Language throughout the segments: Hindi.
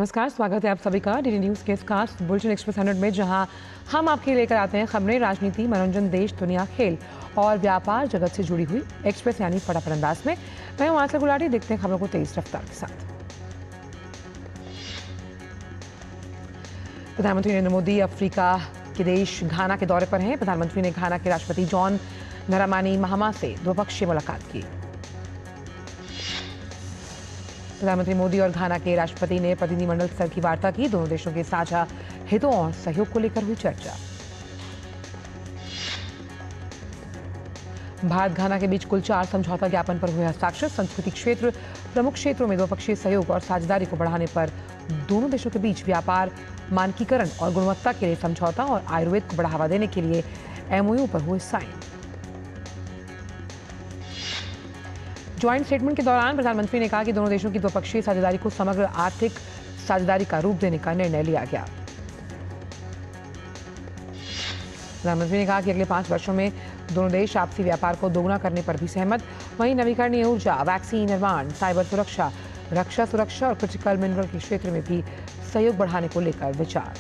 नमस्कार, स्वागत है आप सभी का डीडी न्यूज़ के इस खास बुलेटिन एक्सप्रेस 100 में, जहां हम आपके लेकर आते हैं खबरें, राजनीति, मनोरंजन, देश, दुनिया, खेल और व्यापार जगत से जुड़ी हुई। एक्सप्रेस यानी फटाफट अंदाज में। मैं हूं आंचल गुलाटी। देखते हैं खबरों को तेज रफ्तार के साथ। प्रधानमंत्री नरेंद्र मोदी अफ्रीका के देश घाना के दौरे पर हैं। प्रधानमंत्री ने घाना के राष्ट्रपति जॉन दरामानी महामा से द्विपक्षीय मुलाकात की। प्रधानमंत्री मोदी और घाना के राष्ट्रपति ने प्रतिनिधिमंडल स्तर की वार्ता की। दोनों देशों के साझा हितों और सहयोग को लेकर हुई चर्चा। भारत घाना के बीच कुल 4 समझौता ज्ञापन पर हुए हस्ताक्षर। संस्कृति क्षेत्र, प्रमुख क्षेत्रों में द्विपक्षीय सहयोग और साझेदारी को बढ़ाने पर दोनों देशों के बीच व्यापार, मानकीकरण और गुणवत्ता के लिए समझौता और आयुर्वेद को बढ़ावा देने के लिए एमओयू पर हुए साइन। ज्वाइंट स्टेटमेंट के दौरान प्रधानमंत्री ने कहा कि दोनों देशों की द्विपक्षीय साझेदारी को समग्र आर्थिक साझेदारी का रूप देने का निर्णय लिया गया। प्रधानमंत्री ने कहा कि अगले 5 वर्षों में दोनों देश आपसी व्यापार को दोगुना करने पर भी सहमत। वहीं नवीकरणीय ऊर्जा, वैक्सीन निर्माण, साइबर सुरक्षा, रक्षा सुरक्षा और क्रिटिकल मिनरल के क्षेत्र में भी सहयोग बढ़ाने को लेकर विचार।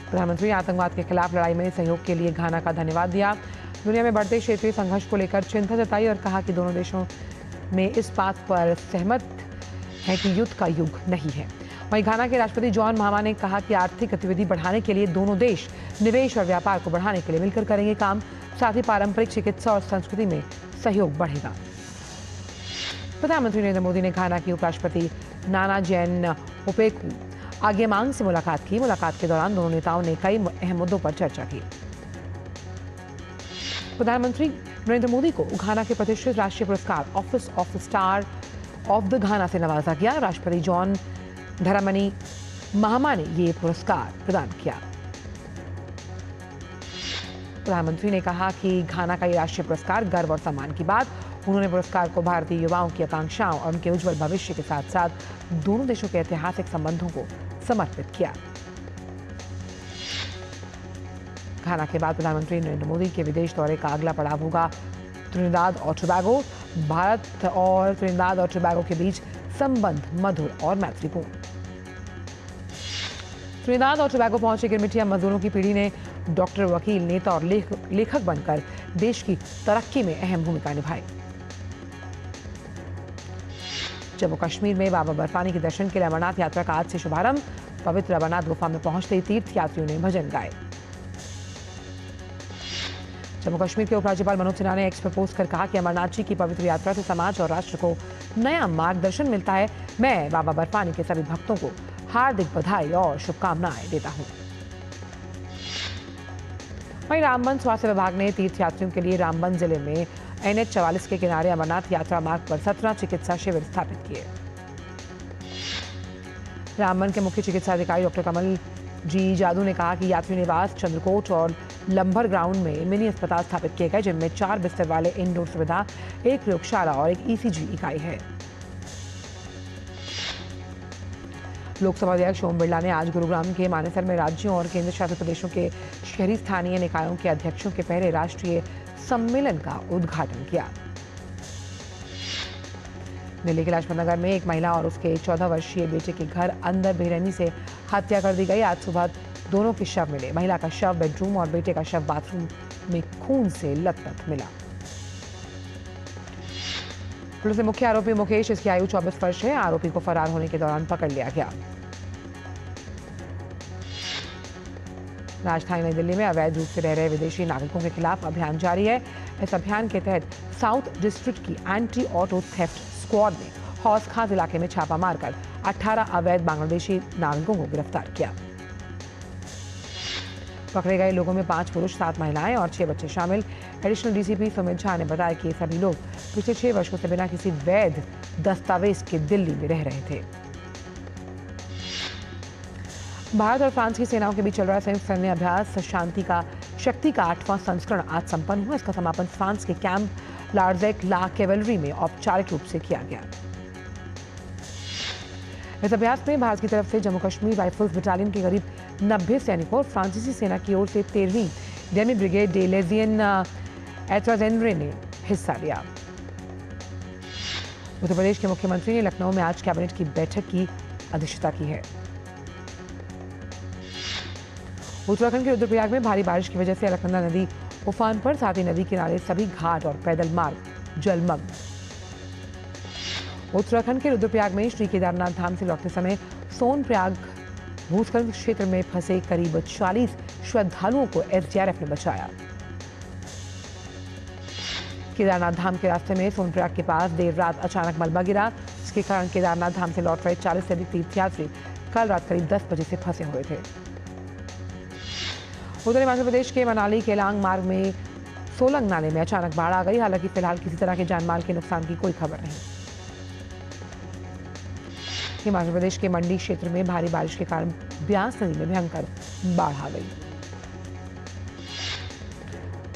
प्रधानमंत्री ने आतंकवाद के खिलाफ लड़ाई में सहयोग के लिए घाना का धन्यवाद दिया। दुनिया में बढ़ते क्षेत्रीय संघर्ष को लेकर चिंता जताई और कहा कि दोनों देशों में इस बात पर सहमत है कि युद्ध का युग नहीं है। वहीं घाना के राष्ट्रपति जॉन महामा ने कहा कि आर्थिक गतिविधि बढ़ाने के लिए दोनों देश निवेश और व्यापार को बढ़ाने के लिए मिलकर करेंगे काम। साथ ही पारंपरिक चिकित्सा और संस्कृति में सहयोग बढ़ेगा। प्रधानमंत्री नरेंद्र मोदी ने घाना की उपराष्ट्रपति नाना जैन ओपेकू आगेमांग से मुलाकात की। मुलाकात के दौरान दोनों नेताओं ने कई अहम मुद्दों पर चर्चा की। प्रधानमंत्री नरेंद्र मोदी को घाना के प्रतिष्ठित राष्ट्रीय पुरस्कार office of star of the Ghana से नवाजा गया। राष्ट्रपति जॉन दरामानी महामा ने ये पुरस्कार प्रदान किया। प्रधानमंत्री ने कहा कि घाना का ये राष्ट्रीय पुरस्कार गर्व और सम्मान की बात। उन्होंने पुरस्कार को भारतीय युवाओं की आकांक्षाओं और उनके उज्जवल भविष्य के साथ साथ दोनों देशों के ऐतिहासिक संबंधों को समर्पित किया। घाना के बाद प्रधानमंत्री नरेंद्र मोदी के विदेश दौरे का अगला पड़ाव होगा त्रिनिदाद और टोबैगो। भारत और त्रिनिदाद और टोबैगो के बीच संबंध मधुर और मैत्रीपूर्ण। त्रिनिदाद और टोबैगो पहुंचे गिरमिटिया मजदूरों की पीढ़ी ने डॉक्टर, वकील, नेता और लेखक बनकर देश की तरक्की में अहम भूमिका निभाई। जम्मू कश्मीर में बाबा बर्फानी के दर्शन के लिए अमरनाथ यात्रा का आज से शुभारंभ। पवित्र अमरनाथ गुफा में पहुंचते ही तीर्थयात्रियों ने भजन गाए। जम्मू कश्मीर के उपराज्यपाल मनोज सिन्हा ने एक्स पर पोस्ट कर कहा कि अमरनाथ जी की पवित्र यात्रा से समाज और राष्ट्र को नया मार्गदर्शन मिलता है। मैं बाबा बर्फानी के सभी भक्तों को हार्दिक बधाई और शुभकामनाएं देता हूं। वहीं रामबन स्वास्थ्य विभाग ने तीर्थयात्रियों के लिए रामबन जिले में NH 44 के किनारे अमरनाथ यात्रा मार्ग पर 17 चिकित्सा शिविर स्थापित किए। रामबन के मुख्य चिकित्सा अधिकारी डॉक्टर कमल जी जादू ने कहा कि यात्री निवास, चंद्रकोट और लंबर ग्राउंड में मिनी अस्पताल स्थापित किए गए, जिनमें 4 बिस्तर वाले इंडोर सुविधा, 1 प्रयोगशाला और 1 ECG इकाई है। लोकसभा अध्यक्ष ओम बिरला ने आज गुरुग्राम के मानेसर में राज्यों और केंद्र शासित प्रदेशों के शहरी स्थानीय निकायों के अध्यक्षों के पहले राष्ट्रीय सम्मेलन का उद्घाटन किया। दिल्ली के लाजपत नगर में एक महिला और उसके 14 वर्षीय बेटे के घर अंदर बेरहमी से हत्या कर दी गई। आज सुबह दोनों के शव मिले। महिला का शव बेडरूम और बेटे का शव बाथरूम में खून से लथपथ मिला। पुलिस ने मुख्य आरोपी मुकेश, इसकी आयु 24 वर्ष है, आरोपी को फरार होने के दौरान पकड़ लिया गया। राजधानी नई दिल्ली में अवैध रूप से रह रहे विदेशी नागरिकों के खिलाफ अभियान जारी है। इस अभियान के तहत साउथ डिस्ट्रिक्ट की एंटी ऑटो थेफ्ट स्क्वाड ने हौस खास इलाके में छापा मारकर 18 अवैध बांग्लादेशी नागरिकों को गिरफ्तार किया। पकड़े गए लोगों में 5 पुरुष, 7 महिलाएं और 6 बच्चे शामिल। एडिशनल डीसीपी सुमित झा ने बताया कि सभी लोग पिछले 6 वर्षों से बिना किसी वैध दस्तावेज के दिल्ली में रह रहे थे। भारत और फ्रांस की सेनाओं के बीच चल रहा संयुक्त सैन्य अभ्यास शक्ति का 8वां संस्करण आज संपन्न हुआ। इसका समापन फ्रांस के कैंप लार्जेक ला कैवेलरी में औपचारिक रूप से किया गया। इस अभ्यास में भारत की तरफ से जम्मू कश्मीर राइफल्स बटालियन के करीब 90 सैनिकों और फ्रांसीसी सेना की ओर से 13वीं डेमी ब्रिगेड डे लेजियन एट्राजेंड्रे ने हिस्सा लिया। उत्तर प्रदेश के मुख्यमंत्री ने लखनऊ में आज कैबिनेट की बैठक की अध्यक्षता की है। उत्तराखंड के रुद्रप्रयाग में भारी बारिश की वजह से अलकनंदा नदी उफान पर, साथ ही नदी किनारे सभी घाट और पैदल मार्ग जलमग्न। उत्तराखंड के रुद्रप्रयाग में श्री केदारनाथ धाम से लौटते समय सोनप्रयाग भूस्खलन क्षेत्र में फंसे करीब 40 श्रद्धालुओं को एसडीआरएफ ने बचाया। केदारनाथ धाम के रास्ते में सोनप्रयाग के पास देर रात अचानक मलबा गिरा, जिसके कारण केदारनाथ धाम से लौट रहे 40 से अधिक तीर्थयात्री कल रात करीब 10 बजे से फंसे हुए थे। उधर हिमाचल प्रदेश के मनाली केलांग मार्ग में सोलंग नाले में अचानक बाढ़ आ गई। हालांकि फिलहाल किसी तरह के जानमाल के नुकसान की कोई खबर नहीं। हिमाचल प्रदेश के मंडी क्षेत्र में भारी बारिश के कारण ब्यास नदी में भयंकर बाढ़ आ गई।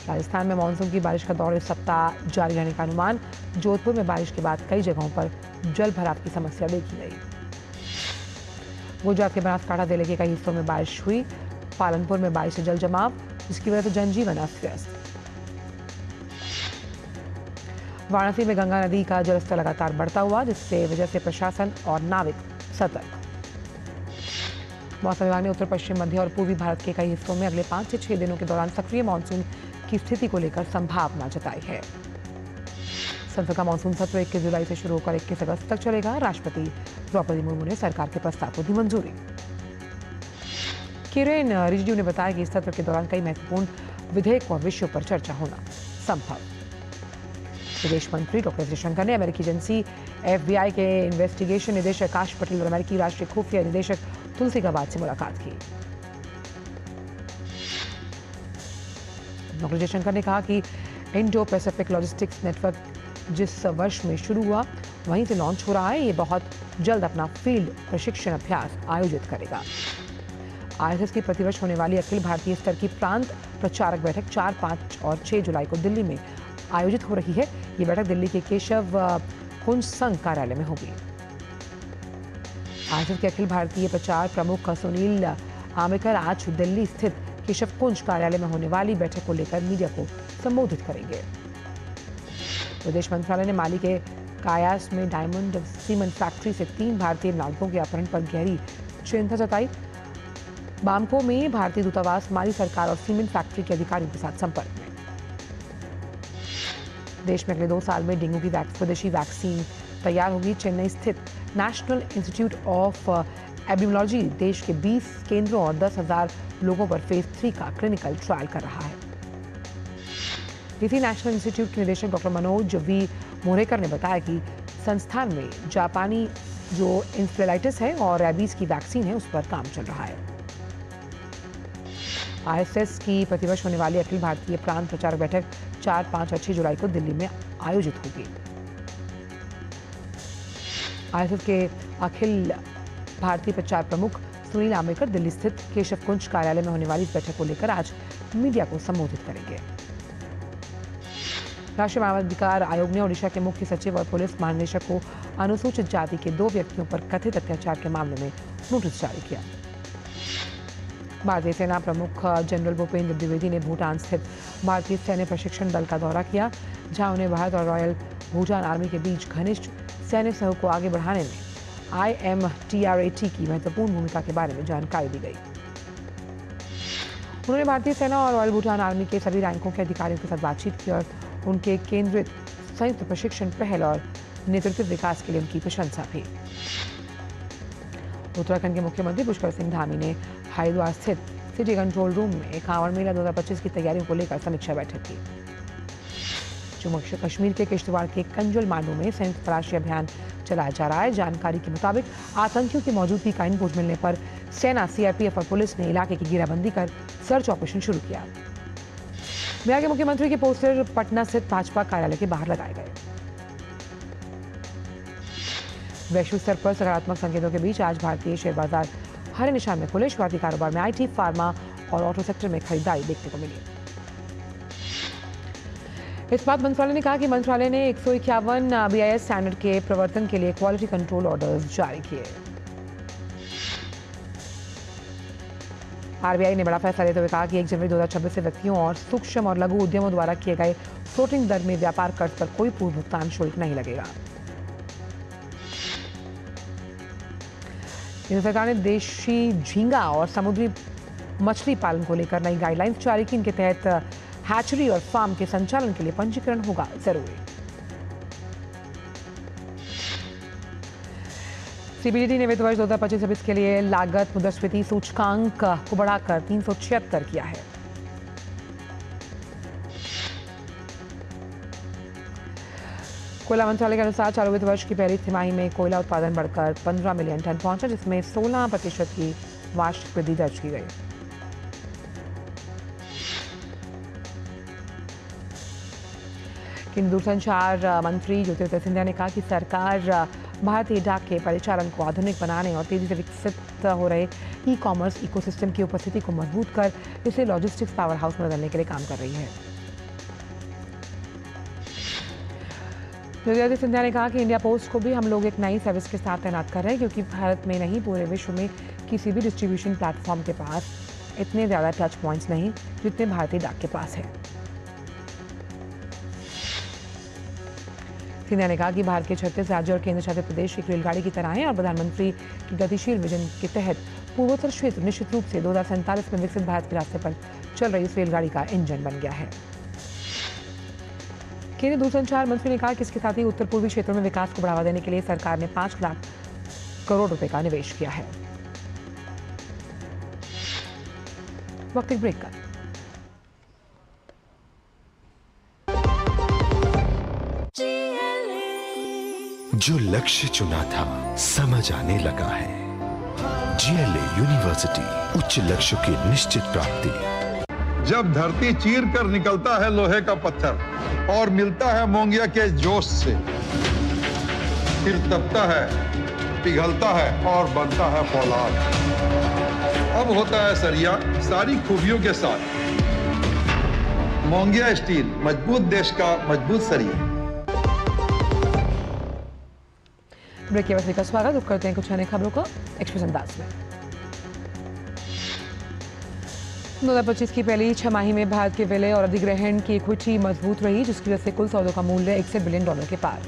राजस्थान में मानसून की बारिश का दौर इस सप्ताह जारी रहने का अनुमान। जोधपुर में बारिश के बाद कई जगहों पर जल भराव की समस्या देखी गई। गुजरात के बनासकांठा जिले के कई हिस्सों में बारिश हुई। पालनपुर में बारिश से जल जमाव, जिसकी वजह से जनजीवन अस्त व्यस्त। वाराणसी में गंगा नदी का जलस्तर लगातार बढ़ता हुआ, जिससे वजह से प्रशासन और नाविक सतर्क। मौसम विभाग ने उत्तर पश्चिम मध्य और पूर्वी भारत के कई हिस्सों में अगले 5 से 6 दिनों के दौरान सक्रिय मानसून की स्थिति को लेकर संभावना जताई है। संसद का मानसून सत्र 21 जुलाई से शुरू होकर 21 अगस्त तक चलेगा। राष्ट्रपति द्रौपदी मुर्मू ने सरकार के प्रस्ताव को दी मंजूरी। किरेन रिजिजू ने बताया कि इस सत्र के दौरान कई महत्वपूर्ण विधेयक और विषयों पर चर्चा होना संभव। विदेश मंत्री डॉक्टर जयशंकर ने अमेरिकी एजेंसी एफबीआई के इन्वेस्टिगेशन निदेशक आकाश पटेल और अमेरिकी राष्ट्रीय खुफिया निदेशक तुलसी गाबार्ड से मुलाकात की। डॉक्टर जयशंकर ने कहा कि इंडो पैसिफिक लॉजिस्टिक्स नेटवर्क जिस वर्ष में शुरू हुआ वहीं से लॉन्च हो रहा है, ये बहुत जल्द अपना फील्ड प्रशिक्षण अभ्यास आयोजित करेगा। आईएसएस की प्रतिवर्ष होने वाली अखिल भारतीय स्तर की प्रांत प्रचारक बैठक 4, 5 और 6 जुलाई को दिल्ली में आयोजित हो रही है। ये बैठक दिल्ली के केशव कुंज संघ कार्यालय में होगी। आईएसएस के अखिल भारतीय प्रचार प्रमुख सुनील आमेकर आज दिल्ली स्थित केशव कुंज कार्यालय में होने वाली बैठक को लेकर मीडिया को संबोधित करेंगे। विदेश मंत्रालय ने माली के कायास में डायमंड सीमेंट फैक्ट्री से 3 भारतीय नागरिकों के अपहरण पर गहरी चिंता जताई। बामको में भारतीय दूतावास माली सरकार और सीमेंट फैक्ट्री के अधिकारियों के साथ संपर्क में। देश में अगले 2 साल में डेंगू की स्वदेशी वैक्सीन तैयार होगी। चेन्नई स्थित नेशनल इंस्टीट्यूट ऑफ एपिडेमियोलॉजी देश के 20 केंद्रों और 10,000 लोगों पर फेज 3 का क्लिनिकल ट्रायल कर रहा है। इसी नेशनल इंस्टीट्यूट के निदेशक डॉक्टर मनोज वी मोरेकर ने बताया कि संस्थान में जापानी जो इंसेफेलाइटिस है और रेबीज की वैक्सीन है, उस पर काम चल रहा है। आईएसएस की प्रतिवर्ष होने वाली अखिल भारतीय प्रांत प्रचार बैठक 4, 5 और 6 जुलाई को दिल्ली में आयोजित होगी। आईएसएस के अखिल भारतीय प्रचार प्रमुख सुनील आमेकर दिल्ली स्थित केशव कुंज कार्यालय में होने वाली इस बैठक को लेकर आज मीडिया को संबोधित करेंगे। राष्ट्रीय मानवाधिकार आयोग ने ओडिशा के मुख्य सचिव और पुलिस महानिदेशक को अनुसूचित जाति के 2 व्यक्तियों पर कथित अत्याचार के मामले में नोटिस जारी किया। भारतीय सेना प्रमुख जनरल भूपेंद्र द्विवेदी ने भूटान स्थित भारतीय सैन्य प्रशिक्षण दल का दौरा किया, जहां उन्हें भारत और रॉयल भूटान आर्मी के बीच घनिष्ठ सैन्य सहयोग को आगे बढ़ाने में IMTRAT की महत्वपूर्ण भूमिका के बारे में जानकारी दी गई। उन्होंने भारतीय सेना और रॉयल भूटान आर्मी के सभी रैंकों के अधिकारियों के साथ बातचीत की और उनके केंद्रित संयुक्त प्रशिक्षण पहल और नेतृत्व विकास के लिए उनकी प्रशंसा की। उत्तराखंड के मुख्यमंत्री पुष्कर सिंह धामी ने हरिद्वार स्थित सिटी कंट्रोल रूम में कांवड़ मेला 2025 की तैयारियों को लेकर समीक्षा बैठक की। जम्मू कश्मीर के किश्तवाड़ के कंजुल मांडू में संयुक्त तलाशी अभियान चलाया जा रहा है। जानकारी के मुताबिक आतंकियों की मौजूदगी का इनपुट मिलने पर सेना, सीआरपीएफ और पुलिस ने इलाके की घेराबंदी कर सर्च ऑपरेशन शुरू किया। बिहार के मुख्यमंत्री के पोस्टर पटना स्थित भाजपा कार्यालय के बाहर लगाए गए। वैश्विक स्तर पर सकारात्मक संकेतों के बीच आज भारतीय शेयर बाजार हरे निशान में खुले। शुरुआती कारोबार में आईटी, फार्मा और ऑटो सेक्टर में खरीदारी देखने को मिली। इस्पात मंत्रालय ने कहा कि मंत्रालय ने 151 BIS स्टैंडर्ड के प्रवर्तन के लिए क्वालिटी कंट्रोल ऑर्डर्स जारी किए। आरबीआई ने बड़ा फैसला लेते हुए कहा कि 1 जनवरी 2026 से व्यक्तियों और सूक्ष्म और लघु उद्यमों द्वारा किए गए फ्लोटिंग दर में व्यापार कर्ज पर कोई पूर्व भुगतान शुल्क नहीं लगेगा। केंद्र सरकार ने देशी झींगा और समुद्री मछली पालन को लेकर नई गाइडलाइंस जारी की। इनके तहत हैचरी और फार्म के संचालन के लिए पंजीकरण होगा जरूरी। सीबीडीटी ने वित्त वर्ष 2025-26 के लिए लागत मुद्रास्फीति सूचकांक को बढ़ाकर 376 किया है। कोयला मंत्रालय के अनुसार चालू वित्त वर्ष की पहली तिमाही में कोयला उत्पादन बढ़कर 15 मिलियन टन पहुंचा, जिसमें 16% की वार्षिक वृद्धि दर्ज की गई। केंद्रीय दूरसंचार मंत्री ज्योतिरादित्य सिंधिया ने कहा कि सरकार भारतीय डाक के परिचालन को आधुनिक बनाने और तेजी से विकसित हो रहे ई-कॉमर्स इकोसिस्टम की उपस्थिति को मजबूत कर इसे लॉजिस्टिक्स पावर हाउस में बदलने के लिए काम कर रही है। ज्योतिरादित्य सिंधिया ने कहा कि इंडिया पोस्ट को भी हम लोग एक नई सर्विस के साथ तैनात कर रहे हैं, क्योंकि भारत में नहीं पूरे विश्व में किसी भी डिस्ट्रीब्यूशन प्लेटफॉर्म के पास इतने ज़्यादा टच पॉइंट्स नहीं जितने भारतीय डाक के पास है। सिंधिया ने कहा कि भारत के 36 राज्य और केंद्र शासित प्रदेश एक रेलगाड़ी की तरह हैं और प्रधानमंत्री की गतिशील विजन के तहत पूर्वोत्तर क्षेत्र निश्चित रूप से 2047 में विकसित भारत के रास्ते पर चल रही इस रेलगाड़ी का इंजन बन गया है। केंद्रीय दूरसंचार मंत्री ने कहा कि इसके साथ ही उत्तर पूर्वी क्षेत्रों में विकास को बढ़ावा देने के लिए सरकार ने 5 लाख करोड़ रुपए का निवेश किया है। वक्त एक ब्रेक का। जो लक्ष्य चुना था समझ आने लगा है। जीएलए यूनिवर्सिटी, उच्च लक्ष्य की निश्चित प्राप्ति। जब धरती चीर कर निकलता है लोहे का पत्थर और मिलता है मोंगिया के जोश से, फिर तपता है, पिघलता है और बनता है फौलाद। अब होता है सरिया सारी खूबियों के साथ। मोंगिया स्टील, मजबूत देश का मजबूत सरिया। ब्रेक के बाद का स्वागत। अब करते हैं कुछ अन्य खबरों को एक्सप्रेस अंदाज में। 2025 की पहली छमाही में भारत के विलय और अधिग्रहण की इक्विटी मजबूत रही, जिसकी वजह से कुल सौदों का मूल्य $61 बिलियन के पार।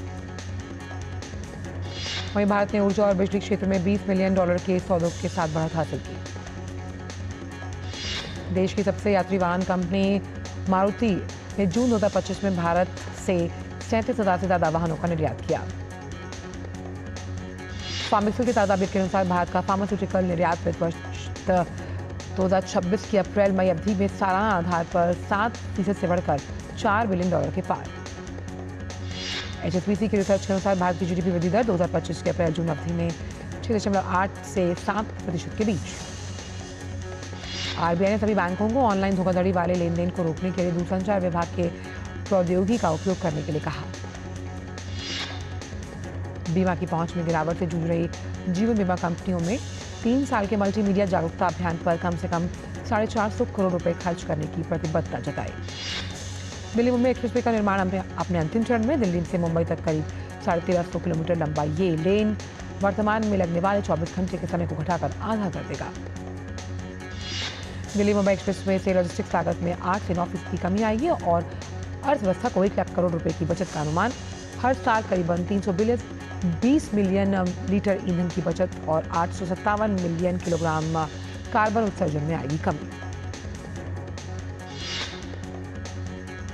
वहीं भारत ने ऊर्जा और बिजली क्षेत्र में $20 बिलियन के सौदों के साथ बढ़त हासिल की। देश की सबसे यात्री वाहन कंपनी मारुति ने जून 2025 में भारत से 37,000 से ज्यादा वाहनों का निर्यात किया। फार्मिक्सिल के ताजा अपडेट के अनुसार भारत का फार्मास्यूटिकल निर्यात वित्त वर्ष 2026 की अप्रैल मई अवधि में सालाना आधार पर 7% से बढ़कर $4 बिलियन के पार। HSBC की रिसर्च के अनुसार भारत की जीडीपी वृद्धि दर 2025 के अप्रैल जून अवधि में 6.8 से 7% के बीच। आरबीआई ने सभी बैंकों को ऑनलाइन धोखाधड़ी वाले लेन देन को रोकने के लिए दूरसंचार विभाग के प्रौद्योगिकी का उपयोग करने के लिए कहा। बीमा की पहुंच में गिरावट से जूझ रही जीवन बीमा कंपनियों में 3 साल के मल्टीमीडिया जागरूकता अभियान पर कम से कम 450 करोड़ रुपए खर्च करने की प्रतिबद्धता जताई। दिल्ली मुंबई एक्सप्रेसवे का निर्माण अपने अंतिम चरण में। दिल्ली से मुंबई तक करीब 1350 किलोमीटर लंबा ये लेन वर्तमान में लगने वाले 24 घंटे के समय को घटाकर आधा कर देगा। दिल्ली मुंबई एक्सप्रेसवे से लॉजिस्टिक्स लागत में 8 से 9% की कमी आएगी और अर्थव्यवस्था को 1 लाख करोड़ रुपए की बचत का अनुमान। हर साल करीबन 320 मिलियन लीटर ईंधन की बचत और 857 मिलियन किलोग्राम कार्बन उत्सर्जन में आएगी कमी।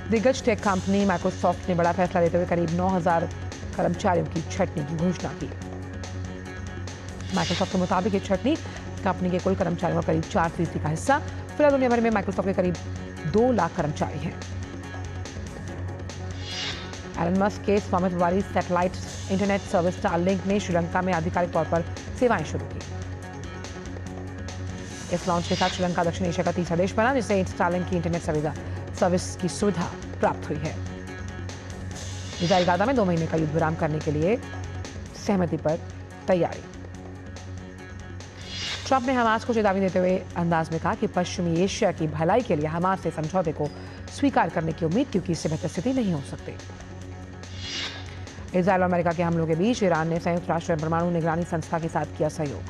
दिग्गज टेक कंपनी माइक्रोसॉफ्ट ने बड़ा फैसला लेते हुए करीब 9,000 कर्मचारियों की छंटनी की घोषणा की। माइक्रोसॉफ्ट के मुताबिक ये छंटनी कंपनी के कुल कर्मचारियों का करीब 4% का हिस्सा। फिलहाल दुनिया भर में माइक्रोसॉफ्ट के करीब 2 लाख कर्मचारी हैं। एलन मस्क के स्वामित्व वाली सैटेलाइट इंटरनेट सर्विस स्टारलिंक ने श्रीलंका में आधिकारिक तौर पर सेवाएं शुरू की। इस लॉन्च के साथ श्रीलंका दक्षिण एशिया का तीसरा देश बना जिसे स्टारलिंक की इंटरनेट सर्विस की सुविधा प्राप्त हुई है। इजराइल गाजा में 2 महीने का युद्ध विराम करने के लिए सहमति पर तैयारी। ट्रंप ने हमास को चेतावनी देते हुए अंदाज में कहा कि पश्चिमी एशिया की भलाई के लिए हमास से समझौते को स्वीकार करने की उम्मीद, क्योंकि इससे बेहतर स्थिति नहीं हो सकती। इजराइल और अमेरिका के हमलों के बीच ईरान ने संयुक्त राष्ट्र परमाणु निगरानी संस्था के साथ किया सहयोग।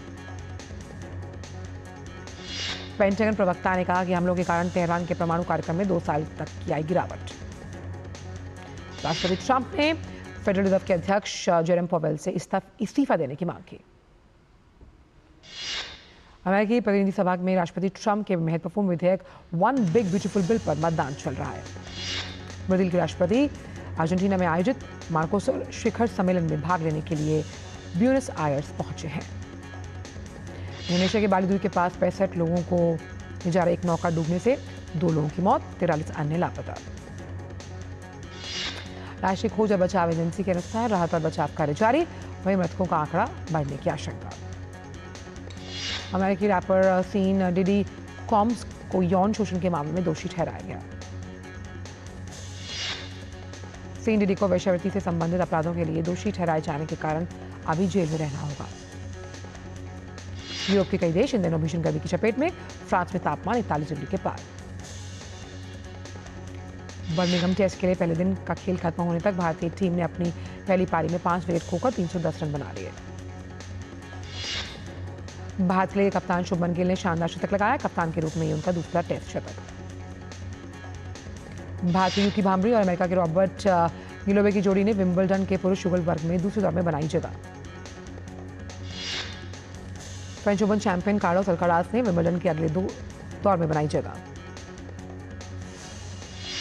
पेंटागन प्रवक्ता ने कहा कि हमलों के कारण तेहरान के परमाणु कार्यक्रम में 2 साल तक की आई गिरावट। राष्ट्रपति ट्रंप ने फेडरल रिजर्व के अध्यक्ष जेरम पॉवेल से इस्तीफा देने की मांग की। अमेरिकी प्रतिनिधि सभा में राष्ट्रपति ट्रंप के महत्वपूर्ण विधेयक वन बिग ब्यूटीफुल बिल पर मतदान चल रहा है। ब्राजील के राष्ट्रपति अर्जेंटीना में आयोजित मार्कोसोल शिखर सम्मेलन में भाग लेने के लिए ब्यूनस आयर्स पहुंचे हैं। इंडोनेशिया के बाली द्वीप के पास 65 लोगों को ले जा रहे एक नौका डूबने से 2 लोगों की मौत, 43 अन्य लापता। राष्ट्रीय खोज और बचाव एजेंसी के अनुसार राहत और बचाव कार्य जारी, वहीं मृतकों का आंकड़ा बढ़ने की आशंका। अमेरिकी रैपर सीन डिडी कॉम्स को यौन शोषण के मामले में दोषी ठहराया गया। सीन डिडी को वेश्यावृत्ति से संबंधित अपराधों के लिए दोषी ठहराए जाने के कारण अभी जेल में रहना होगा। यूरोप के कई देश इन दिनों भीषण गर्मी की चपेट में, फ्रांस में तापमान 41 डिग्री के पार। बर्मिंघम टेस्ट के लिए पहले दिन का खेल खत्म होने तक भारतीय टीम ने अपनी पहली पारी में 5 विकेट खोकर 310 रन बना लिए। भारत के लिए कप्तान शुभमन गिल ने शानदार शतक लगाया। कप्तान के रूप में ये उनका दूसरा टेस्ट शतक। भारत की यूकी भांबरी और अमेरिका के रॉबर्ट गिलोवे की जोड़ी ने विंबलडन के पुरुष युगल वर्ग में दूसरे दौर में बनाई जगह। French open champion Carlos Alcaraz ने विंबलडन के अगले 2 दौर में बनाई जगह।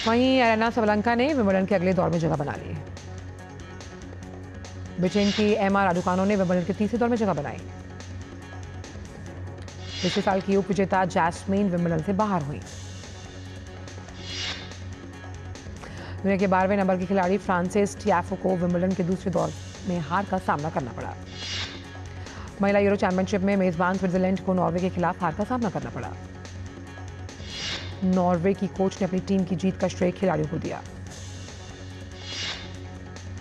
वहीं एरेना सबलंका ने विंबलडन के अगले दौर में जगह बना ली। ब्रिटेन की एमा राडुकानो ने विंबलडन के तीसरे दौर में जगह बनाई। पिछले साल की उप विजेता जैस्मीन विंबलडन से बाहर हुई। दुनिया के 12वें नंबर के खिलाड़ी फ्रांसिस टियाफो को विंबलडन के दूसरे दौर में हार का सामना करना पड़ा। महिला यूरो चैंपियनशिप में मेजबान स्विट्जरलैंड को नॉर्वे के खिलाफ हार का सामना करना पड़ा। नॉर्वे की कोच ने अपनी टीम की जीत का श्रेय खिलाड़ियों को दिया।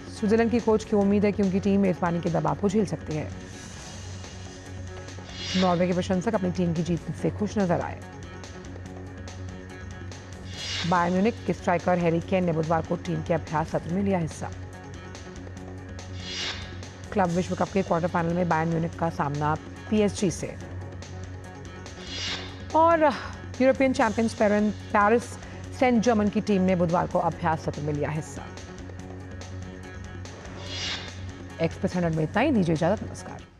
स्विट्जरलैंड की कोच की उम्मीद है कि उनकी टीम मेजबानी के दबाव को झेल सकती है। नॉर्वे के प्रशंसक अपनी टीम की जीत से खुश नजर आए। बायर्न म्यूनिख के स्ट्राइकर हैरी केन ने बुधवार को टीम के अभ्यास सत्र में लिया हिस्सा। क्लब विश्व कप के क्वार्टर फाइनल में बायर्न म्यूनिख का सामना पीएसजी से। और European champions Paris Saint Germain की टीम ने बुधवार को अभ्यास सत्र में लिया हिस्सा। एक्सप्रेस 100 में इतना ही। दीजिए इजाजत। नमस्कार।